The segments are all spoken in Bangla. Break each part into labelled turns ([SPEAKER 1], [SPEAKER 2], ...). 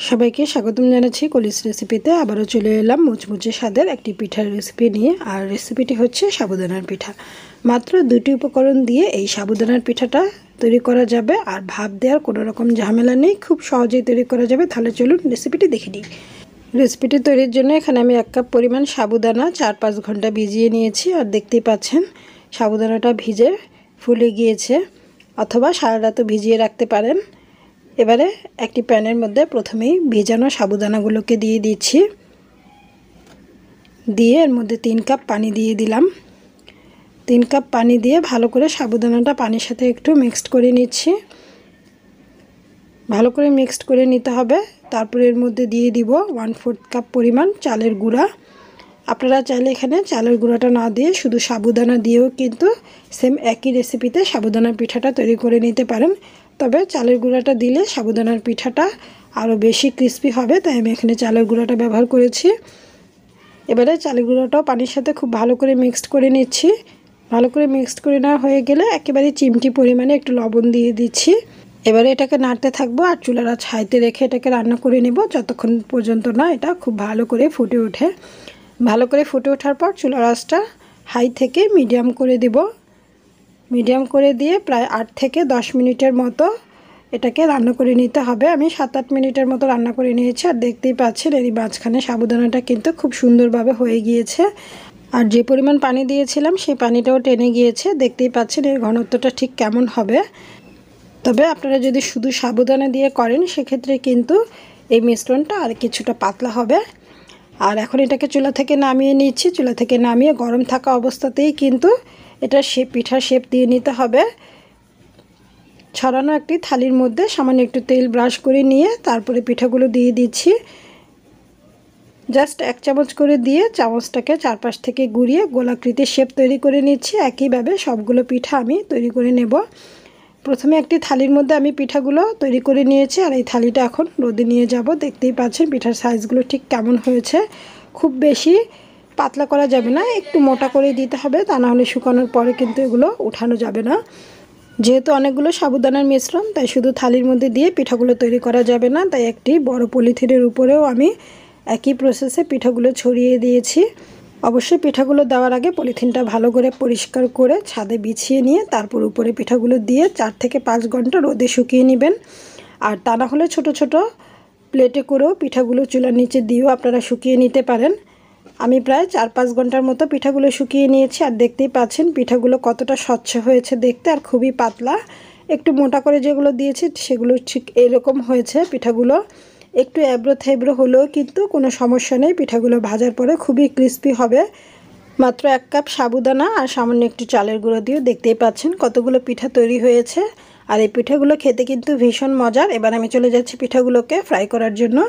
[SPEAKER 1] সবাইকে স্বাগতম জানাচ্ছি কলিস রেসিপিতে। আবারও চলে এলাম মুচমুচে স্বাদের একটি পিঠার রেসিপি নিয়ে। আর রেসিপিটি হচ্ছে সাবুদানার পিঠা। মাত্র দুটি উপকরণ দিয়ে এই সাবুদানার পিঠাটা তৈরি করা যাবে, আর ভাপ দেওয়ার কোনো রকম ঝামেলা নেই, খুব সহজেই তৈরি করা যাবে। তাহলে চলুন রেসিপিটি দেখে নিই। রেসিপিটি তৈরির জন্য এখানে আমি 1 কাপ পরিমাণ সাবুদানা 4-5 ঘন্টা ভিজিয়ে নিয়েছি। আর দেখতেই পাচ্ছেন সাবুদানাটা ভিজে ফুলে গিয়েছে, অথবা সারা রাতও ভিজিয়ে রাখতে পারেন। এবারে একটি প্যানের মধ্যে প্রথমেই ভেজানো সাবুদানাগুলোকে দিয়ে দিচ্ছি। দিয়ে এর মধ্যে 3 কাপ পানি দিয়ে দিলাম। 3 কাপ পানি দিয়ে ভালো করে সাবুদানাটা পানির সাথে একটু মিক্সড করে নিচ্ছি। ভালো করে মিক্সড করে নিতে হবে। তারপরে এর মধ্যে দিয়ে দিব 1/4 কাপ পরিমাণ চালের গুঁড়া। আপনারা চাইলে এখানে চালের গুঁড়াটা না দিয়ে শুধু সাবুদানা দিয়েও কিন্তু সেম একই রেসিপিতে সাবুদানার পিঠাটা তৈরি করে নিতে পারেন। তবে চালের গুঁড়াটা দিলে সাবুদানার পিঠাটা আরও বেশি ক্রিস্পি হবে, তাই আমি এখানে চালের গুঁড়াটা ব্যবহার করেছি। এবারে চালের গুঁড়াটাও পানির সাথে খুব ভালো করে মিক্সড করে নিচ্ছি। ভালো করে মিক্সড করে নেওয়া হয়ে গেলে একেবারে চিমটি পরিমাণে একটু লবণ দিয়ে দিচ্ছি। এবারে এটাকে নাড়তে থাকবো আর চুলার আঁচ হাইতে রেখে এটাকে রান্না করে নেব যতক্ষণ পর্যন্ত না এটা খুব ভালো করে ফুটে ওঠে। ভালো করে ফুটে ওঠার পর চুলার আঁচটা হাই থেকে মিডিয়াম করে দেব। মিডিয়াম করে দিয়ে প্রায় 8 থেকে 10 মিনিটের মতো এটাকে রান্না করে নিতে হবে। আমি 7-8 মিনিটের মতো রান্না করে নিয়েছি। আর দেখতেই পাচ্ছেন এরই মাঝখানে সাবুদানাটা কিন্তু খুব সুন্দরভাবে হয়ে গিয়েছে। আর যে পরিমাণ পানি দিয়েছিলাম সেই পানিটাও টেনে গিয়েছে। দেখতেই পাচ্ছেন এর ঘনত্বটা ঠিক কেমন হবে। তবে আপনারা যদি শুধু সাবুদানা দিয়ে করেন সেক্ষেত্রে কিন্তু এই মিশ্রণটা আর কিছুটা পাতলা হবে। আর এখন এটাকে চুলা থেকে নামিয়ে নিচ্ছি। চুলা থেকে নামিয়ে গরম থাকা অবস্থাতেই কিন্তু এটা পিঠার শেপ দিয়ে নিতে হবে। ছড়ানো একটি থালির মধ্যে সামান্য একটু তেল ব্রাশ করে নিয়ে তারপরে পিঠাগুলো দিয়ে দিচ্ছি। জাস্ট 1 চামচ করে দিয়ে চামচটাকে চারপাশ থেকে ঘুরিয়ে গোলাকৃতির শেপ তৈরি করে নিচ্ছি। একইভাবে সবগুলো পিঠা আমি তৈরি করে নেব। প্রথমে একটি থালির মধ্যে আমি পিঠাগুলো তৈরি করে নিয়েছি, আর এই থালিটা এখন রোদে নিয়ে যাব। দেখতেই পাচ্ছেন পিঠার সাইজগুলো ঠিক কেমন হয়েছে। খুব বেশি পাতলা করা যাবে না, একটু মোটা করে দিতে হবে, তা না হলে শুকানোর পরে কিন্তু এগুলো উঠানো যাবে না। যেহেতু অনেকগুলো সাবুদানার মিশ্রণ, তাই শুধু থালির মধ্যে দিয়ে পিঠাগুলো তৈরি করা যাবে না। তাই একটি বড় পলিথিনের উপরেও আমি একই প্রসেসে পিঠাগুলো ছড়িয়ে দিয়েছি। অবশ্যই পিঠাগুলো দেওয়ার আগে পলিথিনটা ভালো করে পরিষ্কার করে ছাদে বিছিয়ে নিয়ে তারপর উপরে পিঠাগুলো দিয়ে 4 থেকে 5 ঘন্টা রোদে শুকিয়ে নেবেন। আর তা না হলে ছোটো ছোটো প্লেটে করেও পিঠাগুলো চুলার নিচে দিয়েও আপনারা শুকিয়ে নিতে পারেন। আমি প্রায় 4-5 ঘন্টার মতো পিঠাগুলো শুকিয়ে নিয়েছি। আর দেখতেই পাচ্ছেন পিঠাগুলো কতটা স্বচ্ছ হয়েছে দেখতে, আর খুবই পাতলা। একটু মোটা করে যেগুলো দিয়েছি সেগুলো ঠিক এরকম হয়েছে। পিঠাগুলো একটু এবড়ো থেবড়ো হলেও কিন্তু কোনো সমস্যা নেই, পিঠাগুলো ভাজার পরে খুবই ক্রিস্পি হবে। মাত্র 1 কাপ সাবুদানা আর সামান্য একটু চালের গুঁড়ো দিয়েও দেখতেই পাচ্ছেন কতগুলো পিঠা তৈরি হয়েছে। আর এই পিঠাগুলো খেতে কিন্তু ভীষণ মজার। এবার আমি চলে যাচ্ছি পিঠাগুলোকে ফ্রাই করার জন্য।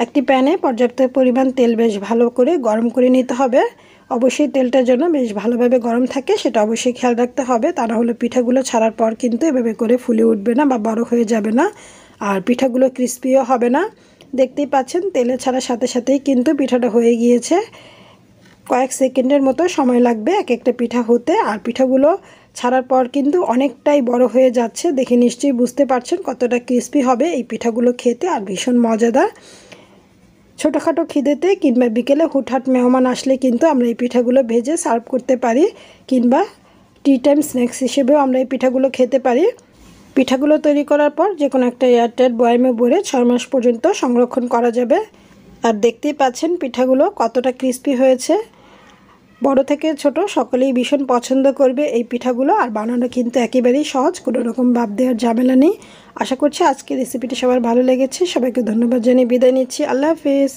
[SPEAKER 1] একটি প্যানে পর্যাপ্ত পরিমাণ তেল বেশ ভালো করে গরম করে নিতে হবে। অবশ্যই তেলটার জন্য বেশ ভালোভাবে গরম থাকে সেটা অবশ্যই খেয়াল রাখতে হবে, তা না হলে পিঠাগুলো ছাড়ার পর কিন্তু এভাবে করে ফুলে উঠবে না বা বড় হয়ে যাবে না, আর পিঠাগুলো ক্রিস্পিও হবে না। দেখতেই পাচ্ছেন তেলে ছাড়ার সাথে সাথেই কিন্তু পিঠাটা হয়ে গিয়েছে। কয়েক সেকেন্ডের মতো সময় লাগবে এক একটা পিঠা হতে। আর পিঠাগুলো ছাড়ার পর কিন্তু অনেকটাই বড় হয়ে যাচ্ছে, দেখে নিশ্চয়ই বুঝতে পারছেন কতটা ক্রিস্পি হবে এই পিঠাগুলো খেতে, আর ভীষণ মজাদার। ছোটোখাটো খিদেতে কিংবা বিকেলে হুটহাট মেহমান আসলে কিন্তু আমরা এই পিঠাগুলো ভেজে সার্ভ করতে পারি, কিংবা টি টাইম স্ন্যাক্স হিসেবেও আমরা এই পিঠাগুলো খেতে পারি। পিঠাগুলো তৈরি করার পর যে কোনো একটা এয়ারটাইট বয়ামে ভরে 6 মাস পর্যন্ত সংরক্ষণ করা যাবে। আর দেখতেই পাচ্ছেন পিঠাগুলো কতটা ক্রিস্পি হয়েছে। বড় থেকে ছোট সকলেই ভীষণ পছন্দ করবে এই পিঠাগুলো। আর বানানো কিন্তু একেবারেই সহজ, কোনো রকম ভাপ দেওয়ার ঝামেলা নেই। আশা করছি আজকের রেসিপিটি সবার ভালো লেগেছে। সবাইকে ধন্যবাদ জানিয়ে বিদায় নিচ্ছি। আল্লাহ হাফেজ।